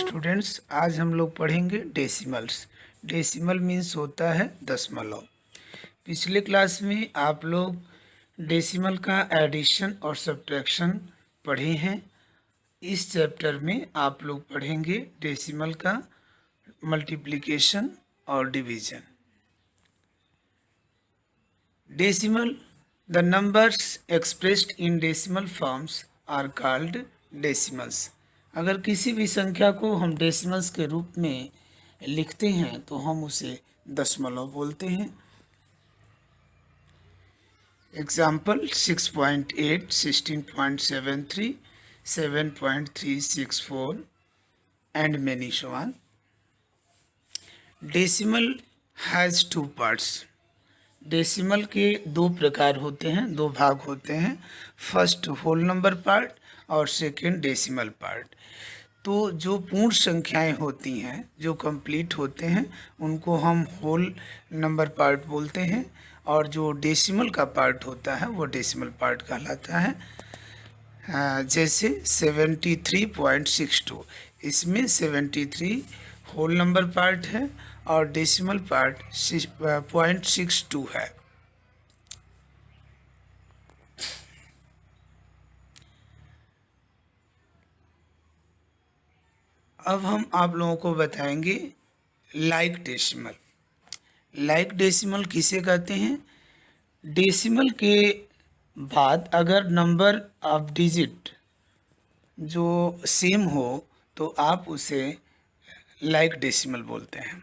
Students, आज हम लोग पढ़ेंगे डेसिमल्स। डेसिमल मीन्स होता है दशमलव। पिछले क्लास में आप लोग डेसिमल का एडिशन और सब्ट्रैक्शन पढ़े हैं। इस चैप्टर में आप लोग पढ़ेंगे डेसिमल का मल्टीप्लिकेशन और division. Decimal, the numbers expressed in decimal forms are called decimals. अगर किसी भी संख्या को हम डेसिमल्स के रूप में लिखते हैं तो हम उसे दशमलव बोलते हैं। Example 6.8, 16.73, 7.364 and many so on. Decimal has two parts. Decimal के दो प्रकार होते हैं, दो भाग होते हैं। फर्स्ट होल नंबर पार्ट और सेकंड डेसिमल पार्ट। तो जो पूर्ण संख्याएं होती हैं, जो कंप्लीट होते हैं, उनको हम होल नंबर पार्ट बोलते हैं, और जो डेसिमल का पार्ट होता है वो डेसिमल पार्ट कहलाता है। जैसे 73.62, इसमें 73 होल नंबर पार्ट है और डेसिमल पार्ट 0.62 है। अब हम आप लोगों को बताएंगे लाइक डेसिमल। लाइक डेसिमल किसे कहते हैं? डेसिमल के बाद अगर नंबर ऑफ डिजिट जो सेम हो तो आप उसे लाइक डेसिमल बोलते हैं।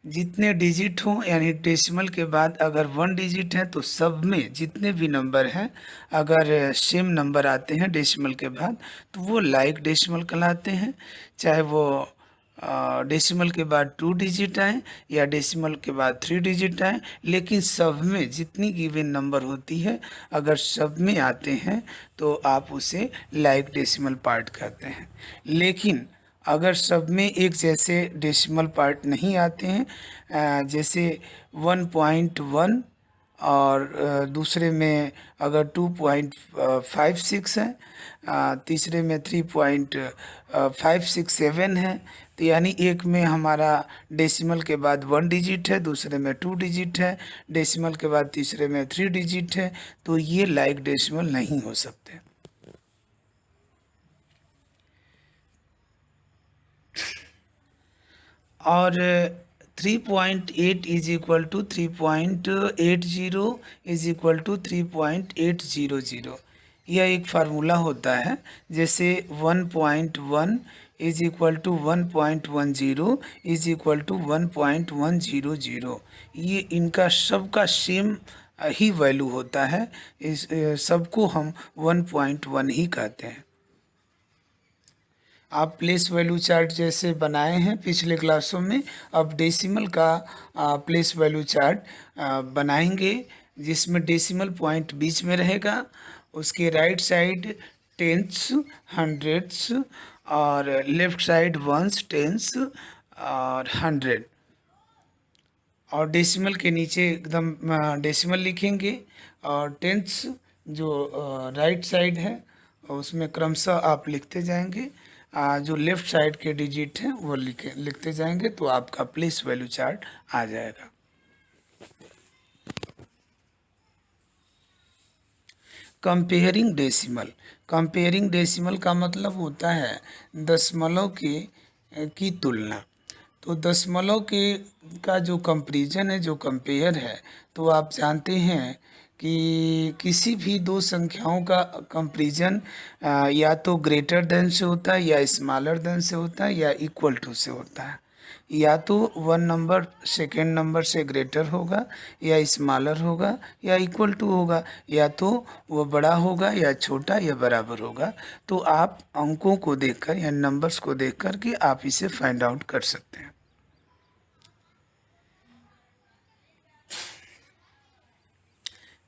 जितने डिजिट हो, यानी डेसिमल के बाद अगर 1 डिजिट है तो सब में जितने भी नंबर हैं, अगर सेम नंबर आते हैं डेसिमल के बाद तो वो लाइक डेसिमल कहलाते हैं। चाहे वो डेसिमल के बाद 2 डिजिट आए या डेसिमल के बाद 3 डिजिट आए, लेकिन सब में जितनी गिवन नंबर होती है अगर सब में आते हैं तो आप उसे लाइक डेसिमल पार्ट कहते हैं। लेकिन अगर सब में एक जैसे डेसिमल पार्ट नहीं आते हैं, जैसे 1.1 और दूसरे में अगर 2.56 है, तीसरे में 3.567 है, तो यानी एक में हमारा डेसिमल के बाद 1 डिजिट है, दूसरे में 2 डिजिट है, डेसिमल के बाद तीसरे में 3 डिजिट है, तो ये लाइक डेसिमल नहीं हो सकते। और 3.8 is equal to 3.80 is equal to 3.800, यह एक फार्मूला होता है। जैसे 1.1 is equal to 1.10 is equal to 1.100, ये इनका सबका सेम ही वैल्यू होता है। इस सबको हम 1.1 ही कहते हैं। आप प्लेस वैल्यू चार्ट जैसे बनाए हैं पिछले क्लासों में, अब डेसिमल का प्लेस वैल्यू चार्ट बनाएंगे, जिसमें डेसिमल पॉइंट बीच में रहेगा, उसके राइट साइड टेंस, हंड्रेड्स, और लेफ्ट साइड वंस, टेंस और 100, और डेसिमल के नीचे एकदम डेसिमल लिखेंगे, और टेंस जो राइट साइड है उसमें क्रमशः आप लिखते जाएंगे, जो लेफ्ट साइड के डिजिट हैं वो लिखते जाएंगे, तो आपका प्लेस वैल्यू चार्ट आ जाएगा। Comparing decimal. कंपेयरिंग डेसिमल का मतलब होता है दशमलव की तुलना। तो दशमलव के का जो कंपैरिजन है, जो कंपेयर है, तो आप जानते हैं कि किसी भी दो संख्याओं का कंपैरिजन या तो ग्रेटर देन से होता है, या स्मॉलर देन से होता है, या इक्वल टू से होता है। या तो वन नंबर सेकेंड नंबर से ग्रेटर होगा, या स्मॉलर होगा, या इक्वल टू होगा, या तो वो बड़ा होगा या छोटा या बराबर होगा। तो आप अंकों को देखकर या नंबर्स को देखकर के आप इसे फाइंड आउट कर सकते हैं।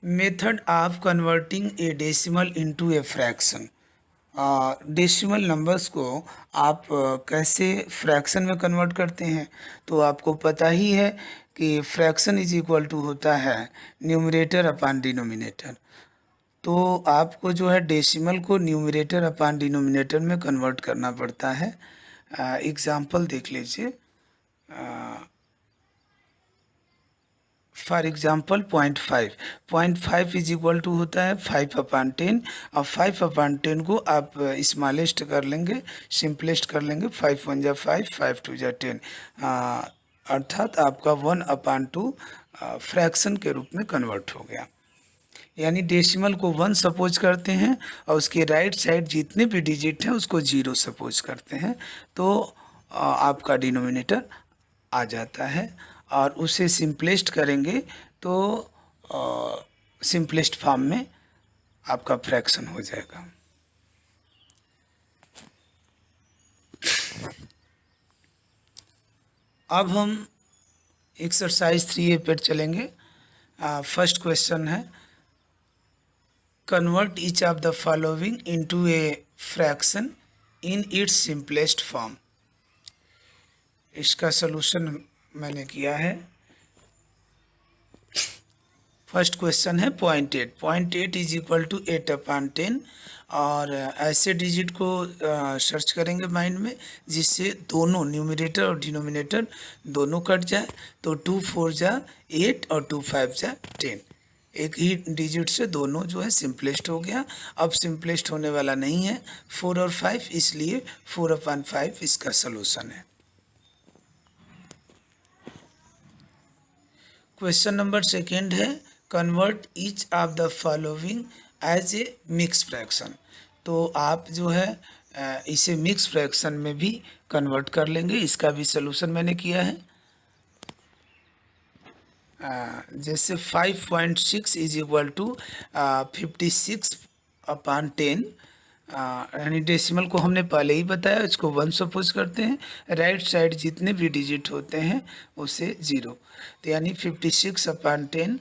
Method of converting A decimal into a fraction. Decimal numbers को आप कैसे फ्रैक्शन में कन्वर्ट करते हैं? तो आपको पता ही है कि फ्रैक्शन इज इक्वल टू होता है न्यूमरेटर अपॉन डिनोमिनेटर। तो आपको जो है डेसिमल को न्यूमरेटर अपॉन डिनोमिनेटर में कन्वर्ट करना पड़ता है। एग्जाम्पल देख लीजिए। For example 0.5 is equal to होता है 5/10। अब 5/10 को आप स्मॉलेस्ट कर लेंगे, सिंपलेस्ट कर लेंगे। 5 1 जा 5, 5 2 जा 10, अर्थात आपका 1/2 फ्रैक्शन के रूप में कन्वर्ट हो गया। यानी डेसिमल को 1 सपोज करते हैं और उसके राइट साइड जितने भी डिजिट हैं उसको 0 सपोज करते हैं, तो आपका डिनोमिनेटर आ जाता है। और उसे सिंपलेस्ट करेंगे तो सिंपलेस्ट फॉर्म में आपका फ्रैक्शन हो जाएगा। अब हम एक्सरसाइज 3A पर चलेंगे। फर्स्ट क्वेश्चन है, convert each of the following into a fraction in its simplest form. इसका सलूशन मैंने किया है। फर्स्ट क्वेश्चन है 0.8 इज इक्वल टू 8/10, और ऐसे डिजिट को सर्च करेंगे माइंड में जिससे दोनों न्यूमरेटर और डिनोमिनेटर दोनों कट जाए। तो 2 4 जा 8 और 2 5 जा 10, एक ही डिजिट से दोनों जो है सिंपलेस्ट हो गया। अब सिंपलेस्ट होने वाला नहीं है 4 और 5, इसलिए 4/5 इसका सलूशन है। क्वेश्चन नंबर सेकेंड है, convert each of the following as a mix fraction. तो आप जो है इसे मिक्स फ्रैक्शन में भी कन्वर्ट कर लेंगे। इसका भी सलूशन मैंने किया है। जैसे 5.6 इज इक्वल टू 56/10, यानी डेसिमल को हमने पहले ही बताया, इसको 1 सपोज करते हैं। राइट साइड जितने भी डिजिट होते हैं उसे 0, तो यानी 56/10।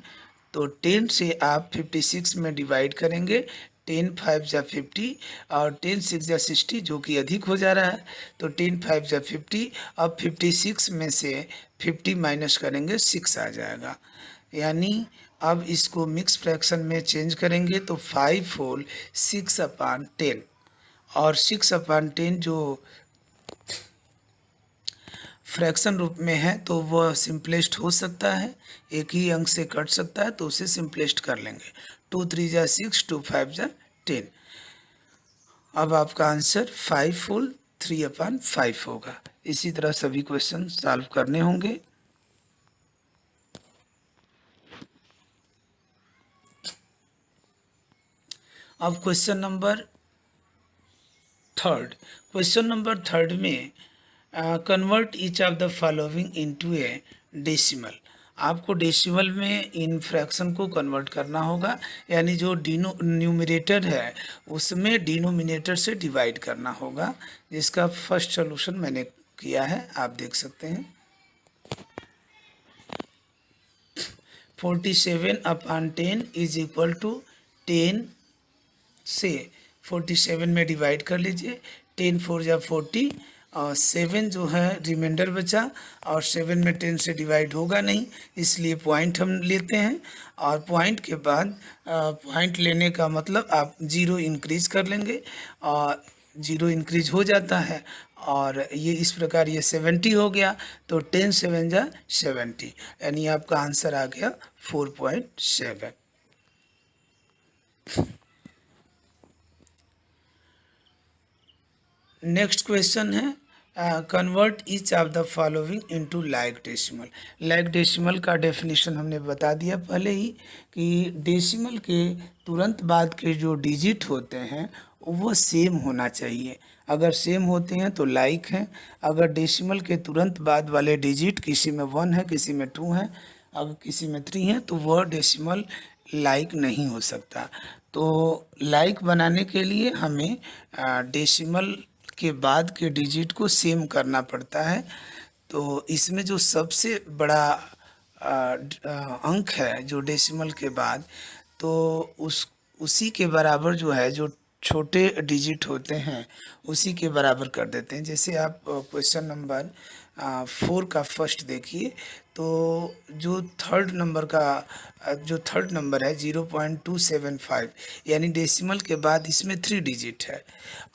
तो 10 से आप 56 में डिवाइड करेंगे। 10 5 जा 50 और 10 6 जा 60, जो कि अधिक हो जा रहा है। तो 10 5 जा 50। अब 56 में से 50 माइनस करेंगे 6 आ जाएगा। यानी अब इसको मिक्स फ्रैक्शन में चेंज करेंगे तो 5 होल 6/10, और 6/10 जो फ्रैक्शन रूप में है तो वह सिंपलेस्ट हो सकता है, एक ही अंक से कट सकता है, तो उसे सिंपलेस्ट कर लेंगे। 2 3 जा 6, 2 5 जा 10। अब आपका आंसर 5 होल 3/5 होगा। इसी तरह सभी क्वेश्चन सॉल्व करने होंगे। अब क्वेश्चन नंबर थर्ड में convert each of the following into A decimal. आपको डेसिमल में इन फ्रैक्शन को कन्वर्ट करना होगा, यानी जो न्यूमरेटर है उसमें डिनोमिनेटर से डिवाइड करना होगा, जिसका फर्स्ट सॉल्यूशन मैंने किया है, आप देख सकते हैं। 47/10 इज इक्वल टू 10 से 47 में डिवाइड कर लीजिए। 10 4 जा 40, और 7 जो है रिमाइंडर बचा, और 7 में 10 से डिवाइड होगा नहीं, इसलिए पॉइंट हम लेते हैं। और पॉइंट के बाद पॉइंट लेने का मतलब आप 0 इंक्रीज कर लेंगे, और 0 इंक्रीज हो जाता है, और ये इस प्रकार ये 70 हो गया। तो 10 7 जा 70, यानी आपका आंसर आ गया 4.7। नेक्स्ट क्वेश्चन है, convert each of the following into like decimal. Like decimal का डेफिनेशन हमने बता दिया पहले ही कि डेसिमल के तुरंत बाद के जो डिजिट होते हैं वो सेम होना चाहिए। अगर सेम होते हैं तो लाइक हैं। अगर डेसिमल के तुरंत बाद वाले डिजिट किसी में 1 है, किसी में 2 है, अगर किसी में 3 है, तो वह डेसिमल लाइक नहीं हो सकता। तो लाइक बनाने के लिए हमें डेसिमल के बाद के डिजिट को सेम करना पड़ता है। तो इसमें जो सबसे बड़ा अंक है जो डेसिमल के बाद, तो उसी के बराबर जो है, जो छोटे डिजिट होते हैं उसी के बराबर कर देते हैं। जैसे आप क्वेश्चन नंबर 4 का फर्स्ट देखिए, तो जो थर्ड नंबर है 0.275, यानी डेसिमल के बाद इसमें 3 डिजिट है,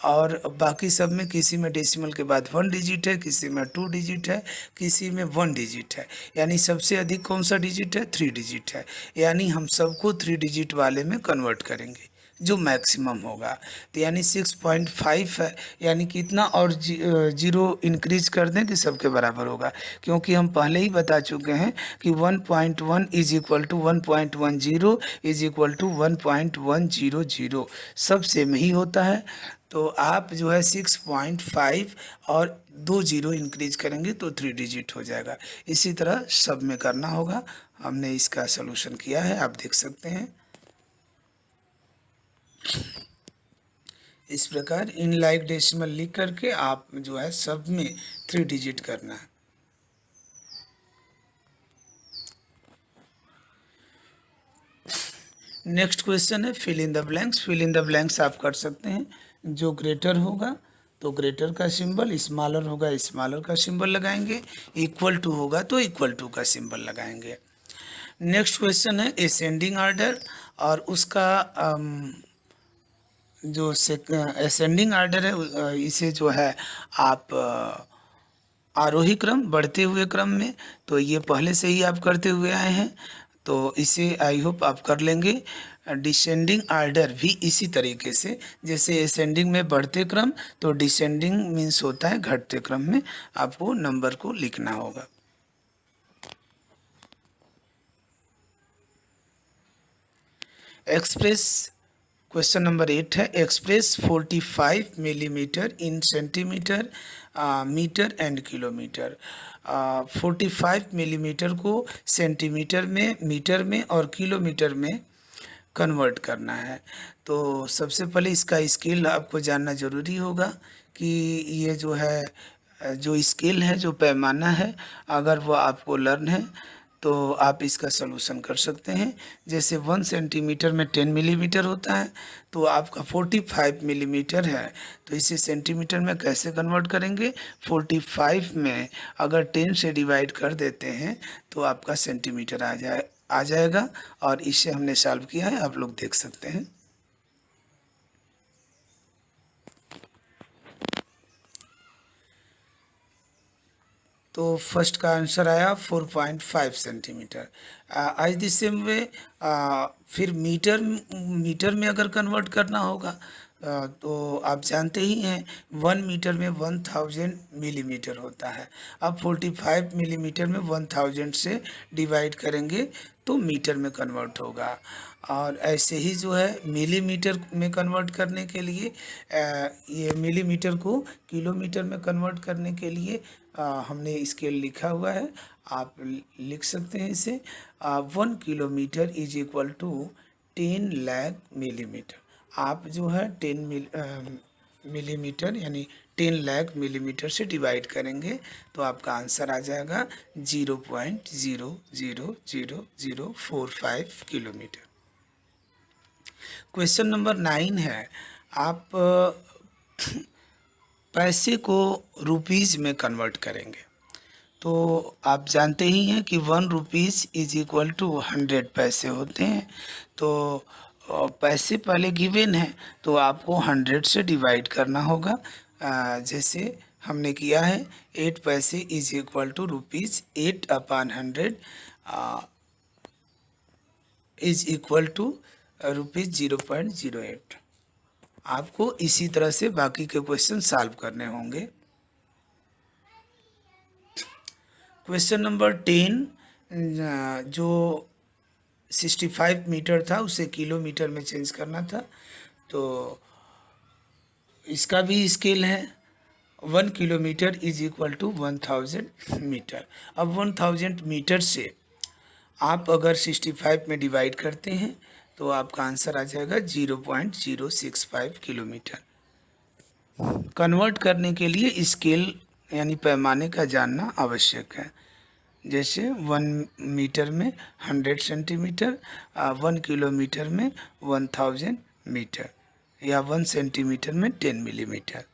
और बाकी सब में किसी में डेसिमल के बाद 1 डिजिट है, किसी में 2 डिजिट है, किसी में 1 डिजिट है। यानी सबसे अधिक कौन सा डिजिट है? 3 डिजिट है। यानी हम सबको 3 डिजिट वाले में कन्वर्ट करेंगे जो मैक्सिमम होगा। तो यानी 6.5 है, यानी कितना और जीरो इंक्रीज कर दें कि सबके बराबर होगा, क्योंकि हम पहले ही बता चुके हैं कि 1.1 is equal to 1.10 is equal to 1.100, सब सेम ही होता है। तो आप जो है 6.5 और 2 जीरो इंक्रीज करेंगे तो 3 डिजिट हो जाएगा। इसी तरह सब में करना होगा। हमने इसका सलूशन किया है, आप देख सकते हैं। इस प्रकार इन लाइक डेसिमल लिख करके आप जो है सब में 3 डिजिट करना है। नेक्स्ट क्वेश्चन है fill in the blanks. Fill in the blanks आप कर सकते हैं। जो ग्रेटर होगा तो ग्रेटर का सिंबल, स्मॉलर होगा स्मॉलर का सिंबल लगाएंगे, इक्वल टू होगा तो इक्वल टू का सिंबल लगाएंगे। नेक्स्ट क्वेश्चन है असेंडिंग ऑर्डर, और उसका जो असेंडिंग ऑर्डर है इसे जो है आप आरोही क्रम, बढ़ते हुए क्रम में, तो ये पहले से ही आप करते हुए आए हैं, तो इसे आई होप आप कर लेंगे। डिसेंडिंग ऑर्डर भी इसी तरीके से, जैसे असेंडिंग में बढ़ते क्रम, तो डिसेंडिंग मीन्स होता है घटते क्रम में आपको नंबर को लिखना होगा। एक्सप्रेस क्वेश्चन नंबर 8 है express 45 millimetre in centimetre, metre and kilometre. 45 millimetre को सेंटीमीटर में, मीटर में और किलोमीटर में कन्वर्ट करना है। तो सबसे पहले इसका स्केल आपको जानना ज़रूरी होगा कि ये जो है जो स्केल है, जो पैमाना है, अगर वो आपको लर्न है तो आप इसका सलूशन कर सकते हैं। जैसे 1 सेंटीमीटर में 10 मिलीमीटर होता है, तो आपका 45 मिलीमीटर है, तो इसे सेंटीमीटर में कैसे कन्वर्ट करेंगे? 45 में अगर 10 से डिवाइड कर देते हैं तो आपका सेंटीमीटर आ जाएगा, और इसे हमने सॉल्व किया है, आप लोग देख सकते हैं। तो फर्स्ट का आंसर आया 4.5 सेंटीमीटर। आज द सेम वे फिर मीटर में अगर कन्वर्ट करना होगा तो आप जानते ही हैं 1 मीटर में 1000 मिलीमीटर होता है। अब 45 मिलीमीटर में 1000 से डिवाइड करेंगे तो मीटर में कन्वर्ट होगा। और ऐसे ही जो है मिलीमीटर में कन्वर्ट करने के लिए ये मिलीमीटर को किलोमीटर में कन्वर्ट करने के लिए हमने स्केल लिखा हुआ है, आप लिख सकते हैं इसे। 1 kilometre is equal to 10 lakh millimetre. आप जो है 10 मिलीमीटर यानी 10 लाख मिलीमीटर से डिवाइड करेंगे तो आपका आंसर आ जाएगा 0.0000045 किलोमीटर। क्वेश्चन नंबर 9 है, आप पैसे को रुपीज़ में कन्वर्ट करेंगे। तो आप जानते ही हैं कि 1 रुपीज़ इज इक्वल टू 100 पैसे होते हैं। तो पैसे पहले गिवन है तो आपको 100 से डिवाइड करना होगा। जैसे हमने किया है 8 paise is equal to rupees 8/100 is equal to rupees 0.08। आपको इसी तरह से बाकी के क्वेश्चन सॉल्व करने होंगे। क्वेश्चन नंबर 10, जो 65 मीटर था उसे किलोमीटर में चेंज करना था, तो इसका भी स्केल है। 1 kilometre is equal to 1000 metre. अब 1000 मीटर से आप अगर 65 में डिवाइड करते हैं तो आपका आंसर आ जाएगा 0.065 किलोमीटर। कन्वर्ट करने के लिए स्केल यानी पैमाने का जानना आवश्यक है। जैसे 1 मीटर में 100 सेंटीमीटर, 1 किलोमीटर में 1000 मीटर, या 1 सेंटीमीटर में 10 मिलीमीटर।